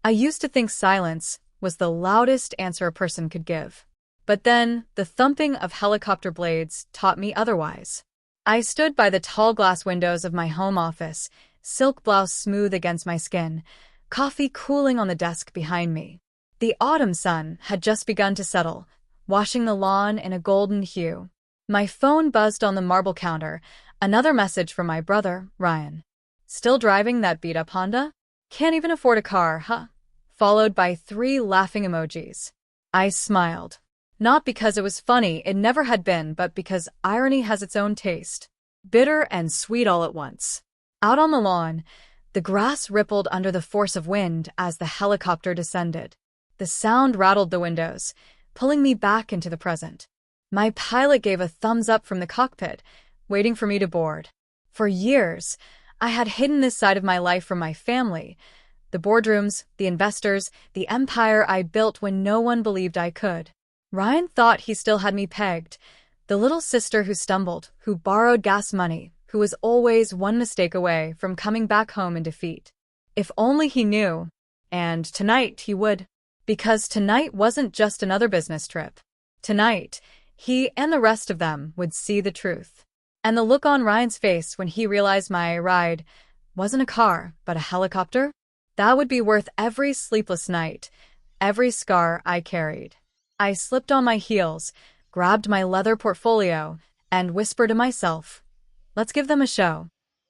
I used to think silence was the loudest answer a person could give. But then, the thumping of helicopter blades taught me otherwise. I stood by the tall glass windows of my home office, silk blouse smooth against my skin, coffee cooling on the desk behind me. The autumn sun had just begun to settle, washing the lawn in a golden hue. My phone buzzed on the marble counter, another message from my brother, Ryan. Still driving that beat-up Honda? Can't even afford a car, huh? Followed by 3 laughing emojis. I smiled. Not because it was funny, it never had been, but because irony has its own taste. Bitter and sweet all at once. Out on the lawn, the grass rippled under the force of wind as the helicopter descended. The sound rattled the windows, pulling me back into the present. My pilot gave a thumbs up from the cockpit, waiting for me to board. For years, I had hidden this side of my life from my family, the boardrooms, the investors, the empire I built when no one believed I could. Ryan thought he still had me pegged, the little sister who stumbled, who borrowed gas money, who was always one mistake away from coming back home in defeat. If only he knew. And tonight he would. Because tonight wasn't just another business trip. Tonight, he and the rest of them would see the truth. And the look on Ryan's face when he realized my ride wasn't a car, but a helicopter, that would be worth every sleepless night, every scar I carried. I slipped on my heels, grabbed my leather portfolio, and whispered to myself, let's give them a show.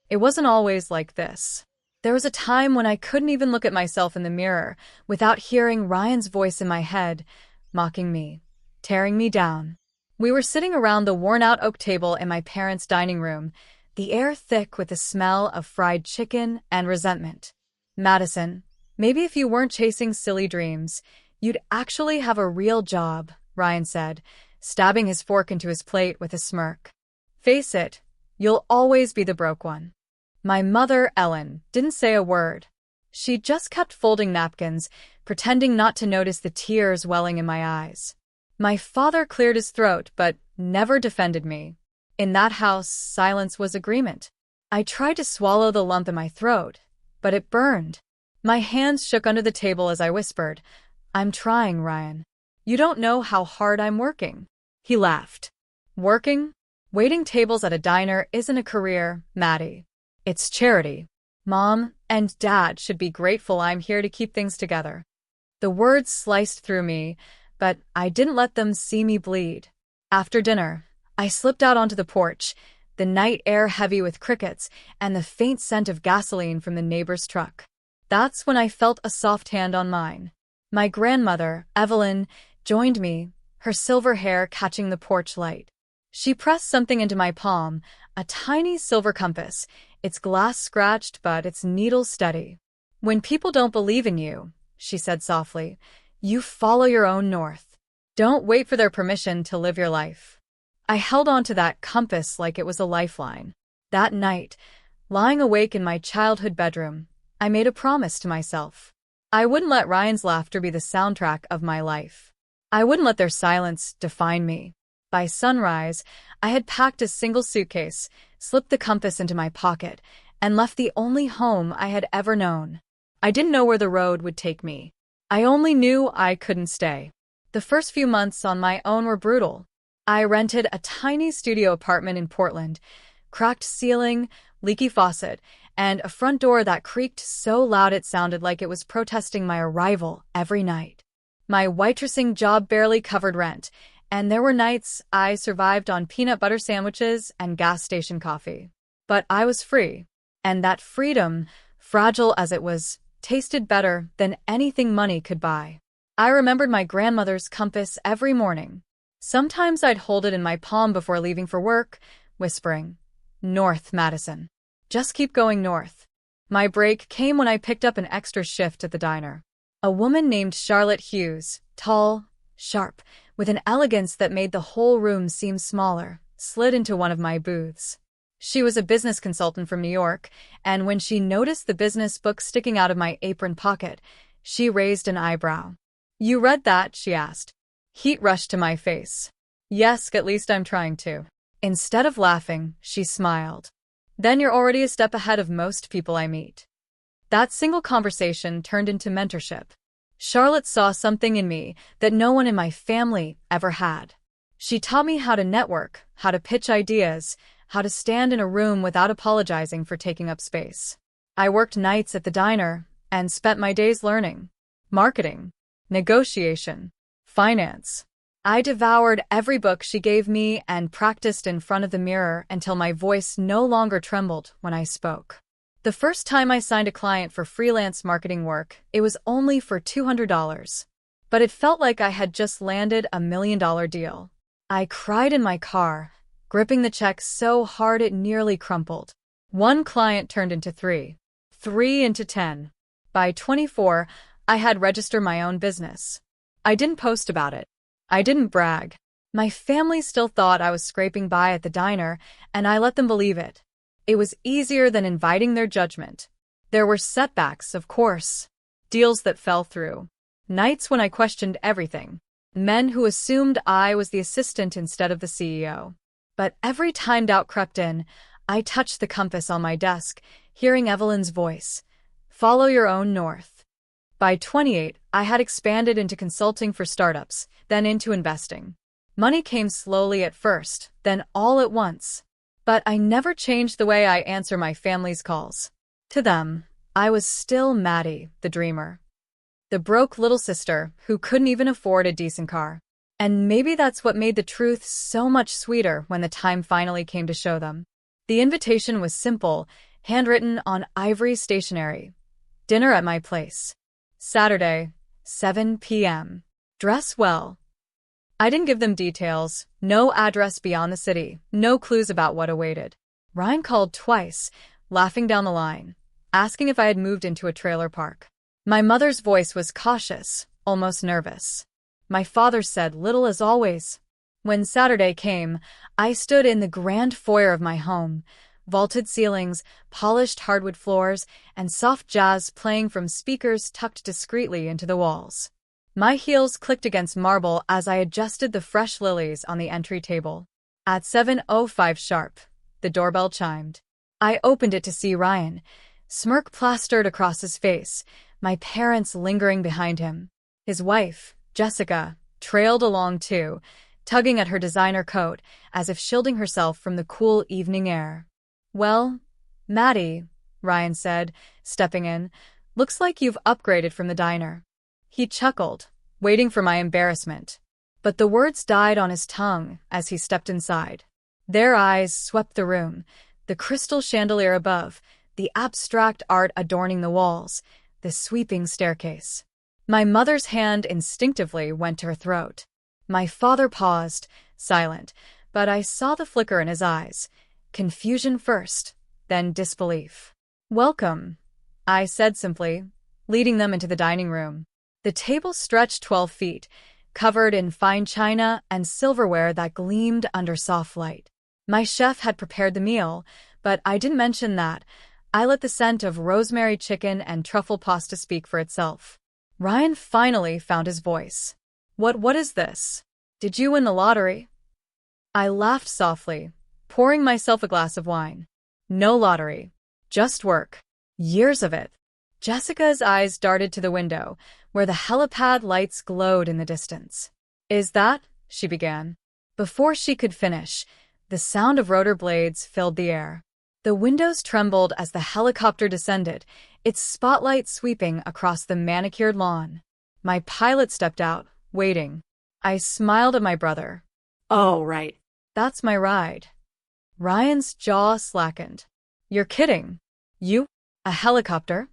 It wasn't always like this. There was a time when I couldn't even look at myself in the mirror without hearing Ryan's voice in my head, mocking me, tearing me down. We were sitting around the worn-out oak table in my parents' dining room, the air thick with the smell of fried chicken and resentment. Madison, maybe if you weren't chasing silly dreams, you'd actually have a real job, Ryan said, stabbing his fork into his plate with a smirk. Face it, you'll always be the broke one. My mother, Ellen, didn't say a word. She just kept folding napkins, pretending not to notice the tears welling in my eyes. My father cleared his throat, but never defended me. In that house, silence was agreement. I tried to swallow the lump in my throat, but it burned. My hands shook under the table as I whispered, I'm trying, Ryan. You don't know how hard I'm working. He laughed. Working? Waiting tables at a diner isn't a career, Maddie. It's charity. Mom and Dad should be grateful I'm here to keep things together. The words sliced through me, but I didn't let them see me bleed. After dinner, I slipped out onto the porch, the night air heavy with crickets and the faint scent of gasoline from the neighbor's truck. That's when I felt a soft hand on mine. My grandmother, Evelyn, joined me, her silver hair catching the porch light. She pressed something into my palm, a tiny silver compass, its glass scratched but its needle steady. When people don't believe in you, she said softly, you follow your own north. Don't wait for their permission to live your life. I held on to that compass like it was a lifeline. That night, lying awake in my childhood bedroom, I made a promise to myself. I wouldn't let Ryan's laughter be the soundtrack of my life. I wouldn't let their silence define me. By sunrise, I had packed a single suitcase, slipped the compass into my pocket, and left the only home I had ever known. I didn't know where the road would take me. I only knew I couldn't stay. The first few months on my own were brutal. I rented a tiny studio apartment in Portland, cracked ceiling, leaky faucet, and a front door that creaked so loud it sounded like it was protesting my arrival every night. My waitressing job barely covered rent, and there were nights I survived on peanut butter sandwiches and gas station coffee. But I was free, and that freedom, fragile as it was, tasted better than anything money could buy. I remembered my grandmother's compass every morning. Sometimes I'd hold it in my palm before leaving for work, whispering, North, Madison. Just keep going north. My break came when I picked up an extra shift at the diner. A woman named Charlotte Hughes, tall, sharp, with an elegance that made the whole room seem smaller, slid into one of my booths. She was a business consultant from New York, and when she noticed the business book sticking out of my apron pocket, she raised an eyebrow. You read that? She asked. Heat rushed to my face. Yes, at least I'm trying to. Instead of laughing, she smiled. Then you're already a step ahead of most people I meet. That single conversation turned into mentorship. Charlotte saw something in me that no one in my family ever had. She taught me how to network, how to pitch ideas, how to stand in a room without apologizing for taking up space. I worked nights at the diner and spent my days learning marketing, negotiation, finance. I devoured every book she gave me and practiced in front of the mirror until my voice no longer trembled when I spoke. The first time I signed a client for freelance marketing work, it was only for $200. But it felt like I had just landed a $1 million deal. I cried in my car, gripping the check so hard it nearly crumpled. One client turned into three into 10. By 24, I had registered my own business. I didn't post about it. I didn't brag. My family still thought I was scraping by at the diner, and I let them believe it. It was easier than inviting their judgment. There were setbacks, of course. Deals that fell through. Nights when I questioned everything. Men who assumed I was the assistant instead of the CEO. But every time doubt crept in, I touched the compass on my desk, hearing Evelyn's voice. Follow your own north. By 28, I had expanded into consulting for startups, then into investing. Money came slowly at first, then all at once. But I never changed the way I answer my family's calls. To them, I was still Maddie, the dreamer. The broke little sister who couldn't even afford a decent car. And maybe that's what made the truth so much sweeter when the time finally came to show them. The invitation was simple, handwritten on ivory stationery. Dinner at my place. Saturday, 7 p.m. Dress well. I didn't give them details, no address beyond the city, no clues about what awaited. Ryan called twice, laughing down the line, asking if I had moved into a trailer park. My mother's voice was cautious, almost nervous. My father said little as always. When Saturday came, I stood in the grand foyer of my home, vaulted ceilings, polished hardwood floors, and soft jazz playing from speakers tucked discreetly into the walls. My heels clicked against marble as I adjusted the fresh lilies on the entry table. At 7:05 sharp, the doorbell chimed. I opened it to see Ryan, smirk plastered across his face, my parents lingering behind him. His wife, Jessica, trailed along too, tugging at her designer coat as if shielding herself from the cool evening air. Well, Maddie, Ryan said, stepping in, looks like you've upgraded from the diner. He chuckled, waiting for my embarrassment. But the words died on his tongue as he stepped inside. Their eyes swept the room, the crystal chandelier above, the abstract art adorning the walls, the sweeping staircase. My mother's hand instinctively went to her throat. My father paused, silent, but I saw the flicker in his eyes. Confusion first, then disbelief. Welcome, I said simply, leading them into the dining room. The table stretched 12 feet, covered in fine china and silverware that gleamed under soft light. My chef had prepared the meal, but I didn't mention that. I let the scent of rosemary chicken and truffle pasta speak for itself. Ryan finally found his voice. What is this? Did you win the lottery? I laughed softly, pouring myself a glass of wine. No lottery. Just work. Years of it. Jessica's eyes darted to the window, where the helipad lights glowed in the distance. Is that? She began. Before she could finish, the sound of rotor blades filled the air. The windows trembled as the helicopter descended, its spotlight sweeping across the manicured lawn. My pilot stepped out, waiting. I smiled at my brother. Oh, right. That's my ride. Ryan's jaw slackened. You're kidding. You? A helicopter?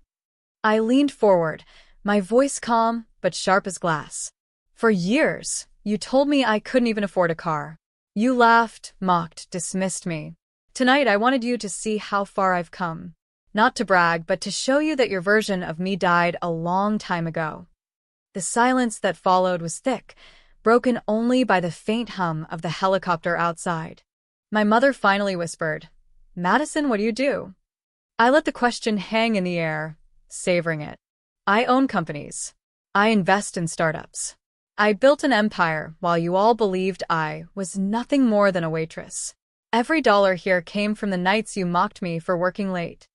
I leaned forward, my voice calm but sharp as glass. For years, you told me I couldn't even afford a car. You laughed, mocked, dismissed me. Tonight I wanted you to see how far I've come. Not to brag, but to show you that your version of me died a long time ago. The silence that followed was thick, broken only by the faint hum of the helicopter outside. My mother finally whispered, Madison, what do you do? I let the question hang in the air, savoring it. I own companies. I invest in startups. I built an empire while you all believed I was nothing more than a waitress. Every dollar here came from the nights you mocked me for working late.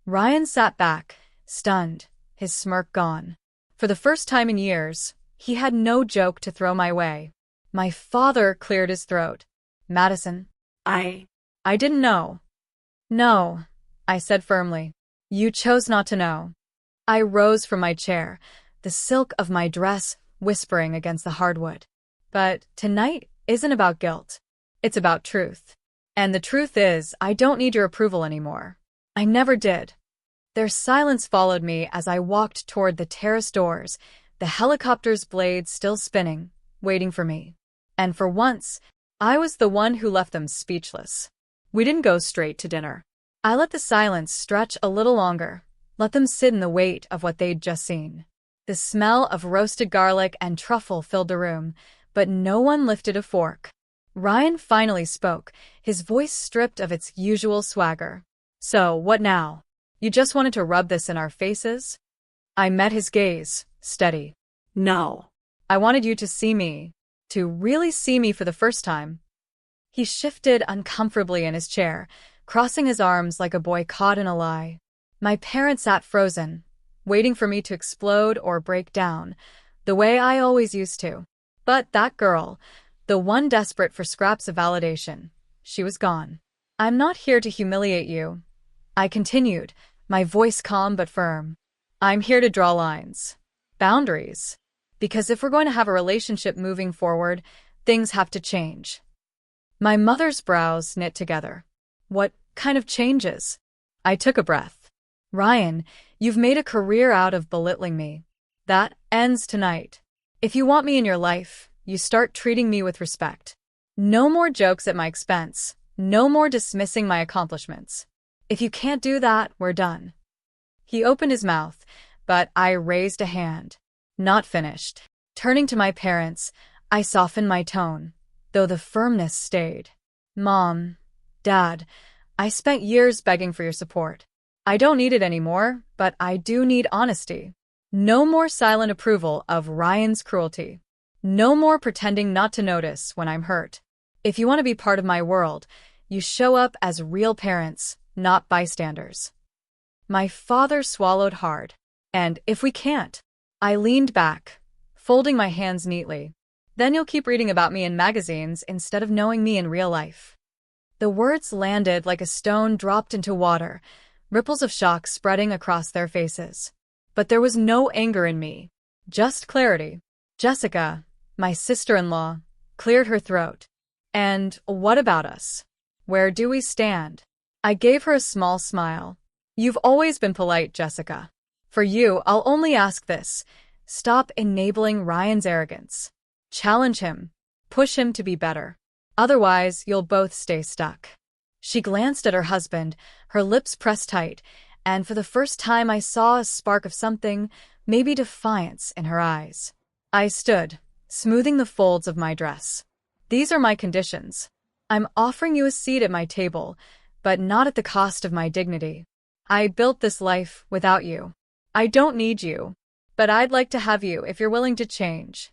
Ryan sat back, stunned, his smirk gone. For the first time in years, he had no joke to throw my way. My father cleared his throat. Madison. I didn't know. No, I said firmly. You chose not to know. I rose from my chair, the silk of my dress whispering against the hardwood. But tonight isn't about guilt. It's about truth. And the truth is, I don't need your approval anymore. I never did. Their silence followed me as I walked toward the terrace doors, the helicopter's blades still spinning, waiting for me. And for once, I was the one who left them speechless. We didn't go straight to dinner. I let the silence stretch a little longer, let them sit in the weight of what they'd just seen. The smell of roasted garlic and truffle filled the room, but no one lifted a fork. Ryan finally spoke, his voice stripped of its usual swagger. So, what now? You just wanted to rub this in our faces? I met his gaze, steady. No. I wanted you to see me, to really see me for the first time. He shifted uncomfortably in his chair, crossing his arms like a boy caught in a lie. My parents sat frozen, waiting for me to explode or break down, the way I always used to. But that girl, the one desperate for scraps of validation, she was gone. I'm not here to humiliate you, I continued, my voice calm but firm. I'm here to draw lines. Boundaries. Because if we're going to have a relationship moving forward, things have to change. My mother's brows knit together. What kind of changes? I took a breath. Ryan, you've made a career out of belittling me. That ends tonight. If you want me in your life, you start treating me with respect. No more jokes at my expense. No more dismissing my accomplishments. If you can't do that, we're done. He opened his mouth, but I raised a hand. Not finished. Turning to my parents, I softened my tone, though the firmness stayed. Mom, Dad, I spent years begging for your support. I don't need it anymore, but I do need honesty. No more silent approval of Ryan's cruelty. No more pretending not to notice when I'm hurt. If you want to be part of my world, you show up as real parents, not bystanders. My father swallowed hard. And if we can't, I leaned back, folding my hands neatly. Then you'll keep reading about me in magazines instead of knowing me in real life. The words landed like a stone dropped into water, ripples of shock spreading across their faces. But there was no anger in me, just clarity. Jessica, my sister-in-law, cleared her throat. And what about us? Where do we stand? I gave her a small smile. You've always been polite, Jessica. For you, I'll only ask this. Stop enabling Ryan's arrogance. Challenge him. Push him to be better. Otherwise, you'll both stay stuck. She glanced at her husband, her lips pressed tight, and for the first time I saw a spark of something, maybe defiance, in her eyes. I stood, smoothing the folds of my dress. These are my conditions. I'm offering you a seat at my table, but not at the cost of my dignity. I built this life without you. I don't need you, but I'd like to have you if you're willing to change.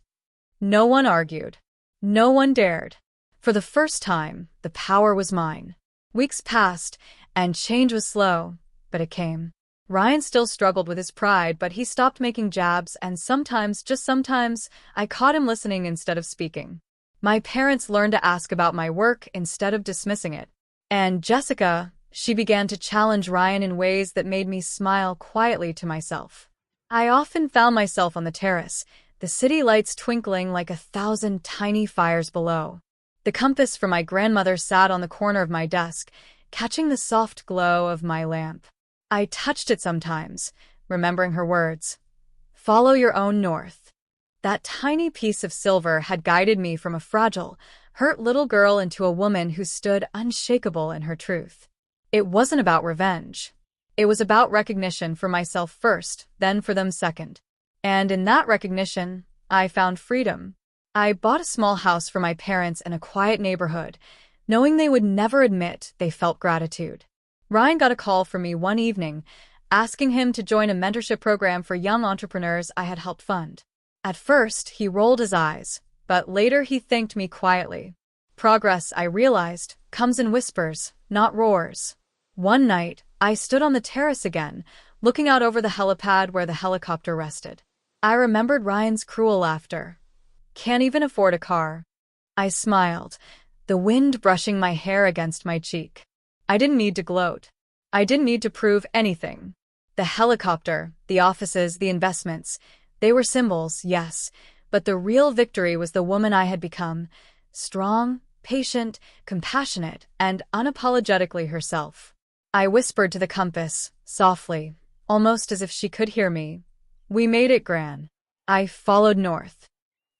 No one argued. No one dared. For the first time, the power was mine. Weeks passed, and change was slow, but it came. Ryan still struggled with his pride, but he stopped making jabs, and sometimes, just sometimes, I caught him listening instead of speaking. My parents learned to ask about my work instead of dismissing it. And Jessica, she began to challenge Ryan in ways that made me smile quietly to myself. I often found myself on the terrace, the city lights twinkling like 1,000 tiny fires below. The compass from my grandmother sat on the corner of my desk, catching the soft glow of my lamp. I touched it sometimes, remembering her words. Follow your own north. That tiny piece of silver had guided me from a fragile, hurt little girl into a woman who stood unshakable in her truth. It wasn't about revenge. It was about recognition for myself first, then for them second. And in that recognition, I found freedom. I bought a small house for my parents in a quiet neighborhood, knowing they would never admit they felt gratitude. Ryan got a call from me one evening, asking him to join a mentorship program for young entrepreneurs I had helped fund. At first, he rolled his eyes, but later he thanked me quietly. Progress, I realized, comes in whispers, not roars. One night, I stood on the terrace again, looking out over the helipad where the helicopter rested. I remembered Ryan's cruel laughter. Can't even afford a car. I smiled, the wind brushing my hair against my cheek. I didn't need to gloat. I didn't need to prove anything. The helicopter, the offices, the investments, they were symbols, yes, but the real victory was the woman I had become, strong, patient, compassionate, and unapologetically herself. I whispered to the compass, softly, almost as if she could hear me. We made it, Gran. I followed north.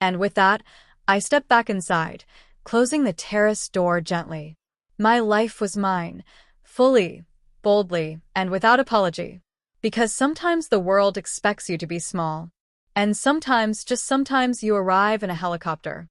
And with that, I stepped back inside, closing the terrace door gently. My life was mine, fully, boldly, and without apology. Because sometimes the world expects you to be small. And sometimes, just sometimes, you arrive in a helicopter.